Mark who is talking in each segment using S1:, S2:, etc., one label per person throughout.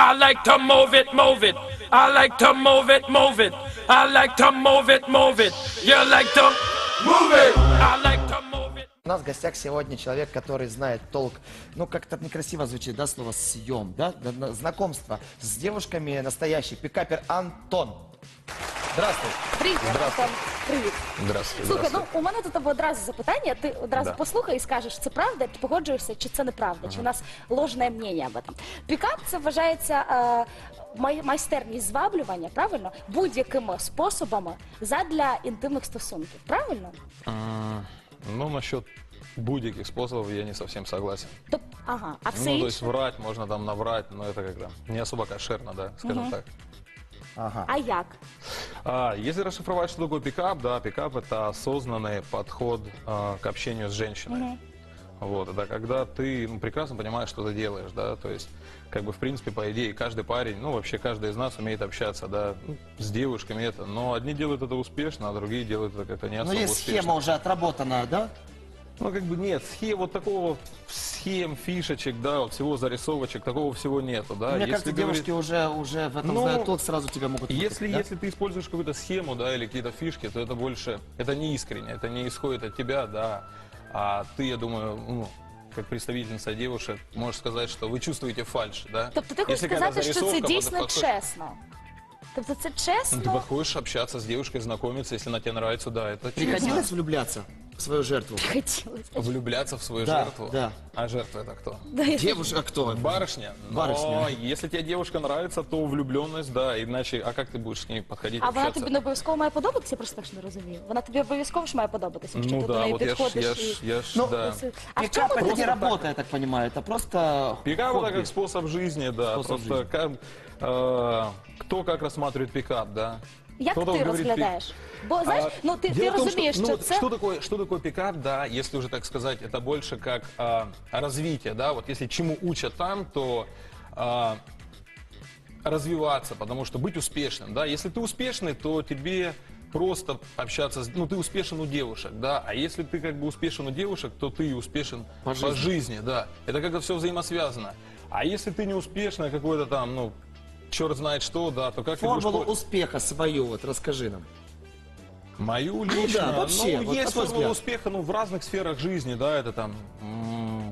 S1: I like to move it, move it. I like to move it, move it. I like to move it, move it. You like to move it. I like to move it.
S2: У нас в гостях сегодня человек, который знает толк, ну как-то некрасиво звучит, да, слово съем, да, знакомство с девушками, настоящий пикапер Антон. Здравствуй.
S3: Привіт, Антон. Привіт.
S4: Здравствуйте.
S3: Слухай, ну у мене тут одразу запитання, ти одразу
S4: Да.
S3: послухай і скажеш, це правда, чи погоджуєшся, чи це неправда, чи у нас ложне мнення об этом. Пікап – це вважається майстерність зваблювання, правильно? Будь-якими способами задля інтимних стосунків, правильно?
S4: Ну, насчет будь-яких способов я не совсем согласен.
S3: Ага, а все
S4: Ну, то есть
S3: інше?
S4: врать, можно там наврать, но это как-то не особо кошерно, да, скажем так.
S2: Ага.
S3: А як?
S4: Если расшифровать, что такое пикап, да, пикап это осознанный подход к общению с женщиной. Вот, это когда ты прекрасно понимаешь, что ты делаешь, да, то есть, как бы, в принципе, по идее, каждый парень, ну, вообще, каждый из нас умеет общаться, да, с девушками это, но одни делают это успешно, а другие делают это как-то не
S2: Ну
S4: особо
S2: есть
S4: успешно.
S2: схема уже отработанная, да?
S4: Ну, как бы нет, схем, вот такого схем, фишечек, да, вот всего зарисовочек, такого всего нету, да.
S2: Мне
S4: Если
S2: кажется,
S4: говорить-
S2: девушки уже в этом
S4: Ну,
S2: знают толк, сразу тебя могут
S4: Если,
S2: выкупить, да?
S4: если ты используешь какую-то схему, да, или какие-то фишки, то это больше, это не искренне, это не исходит от тебя, да, а ты, я думаю, ну, как представительница девушек, можешь сказать, что вы чувствуете фальшь, да.
S3: Тобто ти хочеш
S4: Если какая-то
S3: сказати, що це
S4: зарисовка,
S3: дійсно
S4: подходишь-
S3: чесно? Тобто це
S4: Ну, ты
S3: чесно?
S4: подходишь общаться с девушкой, знакомиться, если она тебе нравится, да, это честно.
S2: Приходилось влюбляться в свою жертву?
S3: Хотілося.
S4: Влюбляться в свою
S2: Да,
S4: жертву?
S2: да.
S4: А жертва это кто?
S3: Да, я-
S2: Девушка, а кто?
S4: Барышня. Но
S2: Барышня.
S4: если тебе девушка нравится, то влюбленность, да, иначе, а как ты будешь с ней подходить,
S3: А вона
S4: общаться?
S3: тобі не обов'язково має подобатися, я просто так ж не розумію. Вона тобі обов'язково ж має подобатися, якщо
S4: Ну
S3: ти до
S4: да,
S3: неї
S4: вот я ж,
S3: підходиш
S4: я ж,
S2: Ну,
S4: да.
S3: А в
S2: Пикап
S3: чому
S2: это
S3: ти...
S2: не работа, я так понимаю, это просто
S4: Пикап это
S2: хобби.
S4: как способ жизни, да.
S2: Способ
S4: Просто кто как рассматривает пикап, да.
S3: Як
S4: Кто-то
S3: ти
S4: говорит,
S3: розглядаєш? Бо, знаєш, ну ти
S4: дело в том,
S3: розумієш, що
S4: ну,
S3: це...
S4: что такое пикап, да, если уже так сказать, это больше как развитие, да, вот если чему учат там, то развиваться, потому что быть успешным, да, если ты успешный, то тебе просто общаться, ну, ты успешен у девушек, да, а если ты как бы успешен у девушек, то ты и успешен
S2: По
S4: по
S2: жизни.
S4: жизни, да, это как-то все взаимосвязано, а если ты не успешный, какой-то там, ну, черт знает что, да, то как ты
S2: Формулу
S4: будешь...
S2: успеха свою, вот расскажи нам.
S4: Мою лично,
S2: да, вообще,
S4: ну,
S2: вот на
S4: есть
S2: твой
S4: формула
S2: взгляд.
S4: успеха, ну, в разных сферах жизни, да, это там,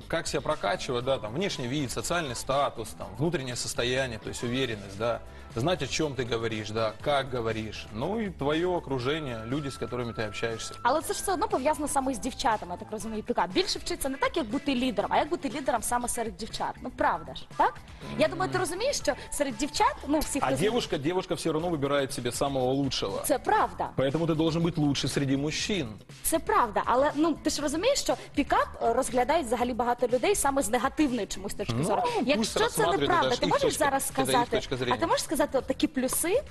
S4: как себя прокачивать, да, там, внешний вид, социальный статус, там, внутреннее состояние, то есть уверенность, да, знать, о чем ты говоришь, да, как говоришь, ну, и твое окружение, люди, с которыми ты общаешься.
S3: Але це ж все одно пов'язано саме з дівчатами, я так розумію, пікап. Більше вчиться не так, як бути лідером, а як бути лідером саме серед дівчат. Ну, правда ж, так? Я думаю, ти розумієш, що серед дівчат, ну, всіх...
S4: А девушка все равно выбирает себе самого лучшего.
S3: Це правда.
S4: Поэтому ты должен быть лучше среди мужчин.
S3: Це правда, але ну ти ж розумієш, що пікап розглядають взагалі багато людей саме з негативної чомусь точки
S4: Ну,
S3: зору.
S4: пусть
S3: Якщо це
S4: розсматривають,
S3: неправда,
S4: це ж
S3: ти
S4: їх
S3: можеш
S4: точка-
S3: зараз
S4: це їх
S3: сказати,
S4: точка зрення.
S3: а ти можеш сказати от такі плюси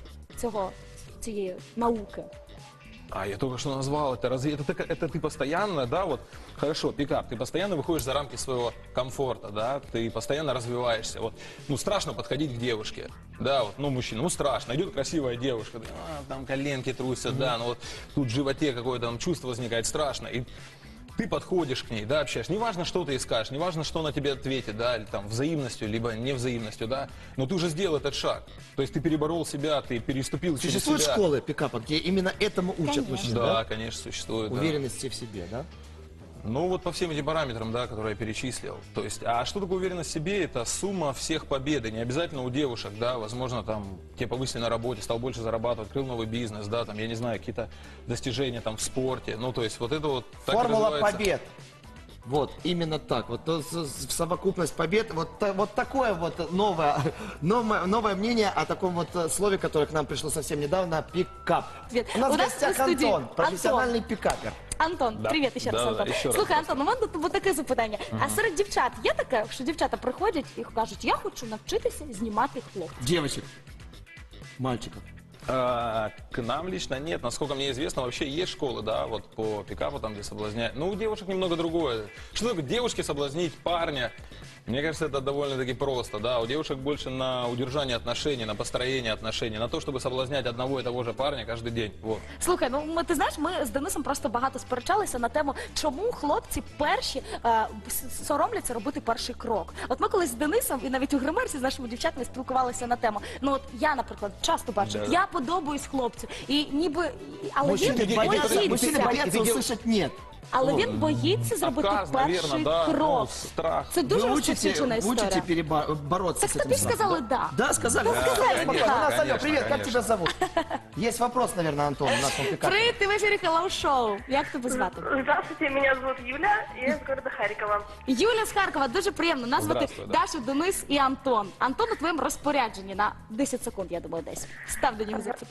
S3: цієї науки?
S4: А я только что назвал это. Разве это ты постоянно, да, вот, хорошо, пикап, ты постоянно выходишь за рамки своего комфорта, да, ты постоянно развиваешься. Вот, ну, страшно подходить к девушке, да, вот, ну, мужчина, ну, страшно. Идет красивая девушка, там коленки трусят, да, ну, вот, тут в животе какое-то там чувство возникает, страшно. И ты подходишь к ней, да, общаешься. Неважно, что ты ей скажешь, неважно, что она тебе ответит, да, или там взаимностью, либо невзаимностью, да, но ты уже сделал этот шаг. То есть ты переборол себя, ты переступил через
S2: Существуют
S4: себя.
S2: школы пикапа, где именно этому учат
S3: Конечно.
S2: мужчин,
S4: Да,
S2: да?
S4: конечно, существует. Да.
S2: Уверенности в себе, да?
S4: Ну вот по всем этим параметрам, да, которые я перечислил. То есть, а что такое уверенность в себе? Это сумма всех побед. И не обязательно у девушек, да, возможно, там, тебе повысили на работе, стал больше зарабатывать, открыл новый бизнес, да, там, я не знаю, какие-то достижения там в спорте. Ну, то есть, вот это вот так и
S2: Формула
S4: называется.
S2: побед. Вот, именно так. Вот в совокупность побед. Вот такое вот новое мнение о таком вот слове, которое к нам пришло совсем недавно, пикап.
S3: Привет.
S2: У нас
S3: У
S2: в
S3: нас
S2: гостях
S3: в студии
S2: Антон, профессиональный пикапер.
S3: Антон,
S4: Да.
S3: привіт ще раз,
S4: Да,
S3: Антон.
S4: ще раз.
S3: Слухай, Антон, у мене тут таке запитання. А серед дівчат є таке, що дівчата приходять і кажуть, я хочу навчитися знімати хлопців.
S2: Девочек, мальчиков.
S4: К нам лично нет. Насколько мне известно, вообще есть школы, да, вот по пикапу, там, где соблазняют. Ну, у девушек немного другое. Что такое девушке соблазнить парня? Мне кажется, это довольно-таки просто, да. У девушек больше на удержание отношений, на построение отношений, на то, чтобы соблазнять одного и того же парня каждый день. Вот.
S3: Слухай, ну ти знаєш, ми з Денисом просто багато сперечалися на тему, чому хлопці перші соромляться робити перший крок. От ми колись з Денисом і навіть у гримерці з нашими дівчатами спілкувалися на тему. Ну от я, наприклад, часто бачу,
S4: Да.
S3: я подобаюсь хлопцю, і ніби, але він
S2: Мужчины
S3: боїться.
S2: боятся услышать «нет».
S3: Але він боїться зробити
S4: Отказ,
S3: перший
S4: наверное, да,
S3: крок.
S4: ну, страх.
S3: Це дуже
S2: Вы
S3: розповсюджена історія.
S2: бороться
S3: Так
S2: с этим
S3: тобі
S2: страхом,
S3: сказали «да».
S2: Да, сказали.
S3: Да, сказали,
S2: Спокойно.
S3: да.
S2: Нас, алло,
S4: Конечно,
S2: привет, как
S4: конечно.
S2: тебя зовут? Есть вопрос, наверное, Антон, у нас на
S3: Привіт, ти в ефірі Hello Show. Як тебе звати?
S5: Здравствуйте, меня зовут Юля, я из города Харькова.
S3: Юля з Харкова, дуже приємно. Нас звати
S4: Здравствуй, да.
S3: Даша, Денис і Антон. Антон у твоєму розпорядженні на 10 секунд, я думаю, десь. Став до нього запит.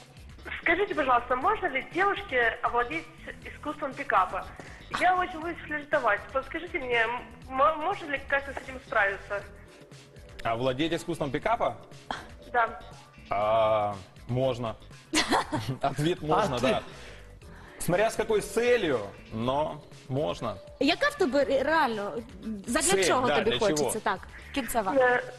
S5: Скажите, пожалуйста, можно ли девушке овладеть искусством пикапа? Я очень боюсь флиртовать. Подскажите мне, может ли как-то с этим справиться?
S4: А владеть искусством пикапа?
S5: Да.
S4: Можно. Ответ можно,
S2: ты?
S4: да. Смотря с какой целью, но можно.
S3: Яка в тебе реально, задля
S4: Цель,
S3: чого
S4: да,
S3: тобі
S4: для
S3: хочеться?
S4: чого?
S3: Так, кінцева.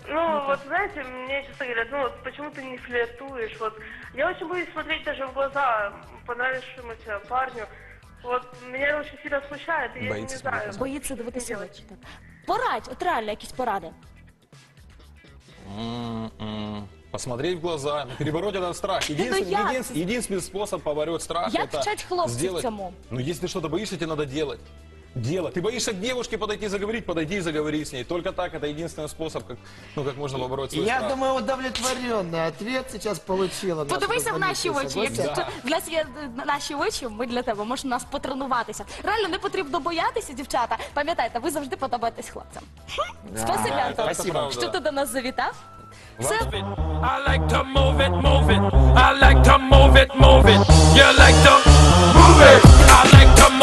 S5: Ну, вот знаете, мне часто говорят, ну вот почему ты не флиртуешь? Вот я очень боюсь смотреть даже в глаза понравившемуся парню. Вот меня очень сильно смущает, и я
S4: Боится
S5: не знаю.
S4: смотреть.
S3: Боїться дивитися в
S5: делать?
S3: очі. Так. Порадь, от реально якісь поради.
S4: Посмотреть в глаза, перебороть этот страх. Единственный способ побороть страх,
S3: Як
S4: это
S3: вчать хлопців
S4: сделать...
S3: цьому?
S4: Ну, если ты что-то боишься, тебе надо делать. Делать. Ты боишься к девушке подойти заговорить, подойди и заговори с ней. Только так, это единственный способ, как можно побороть свой
S2: Я
S4: страх.
S2: думаю, удовлетворенный ответ сейчас получила. наша
S3: Подивися в наші очі.
S2: дозвонившаяся
S3: Якщо
S2: гостья.
S3: в нас є наші очі, ми для тебе можемо нас потренуватися. Реально не потрібно боятися, дівчата. Пам'ятайте, ви завжди подобаєтесь хлопцям. Спасибі, Антон.
S4: Спасибо.
S3: Що ти до нас завітав? Все.
S1: I like to move it, move it. I like to move it, move it. You like to move it. I like to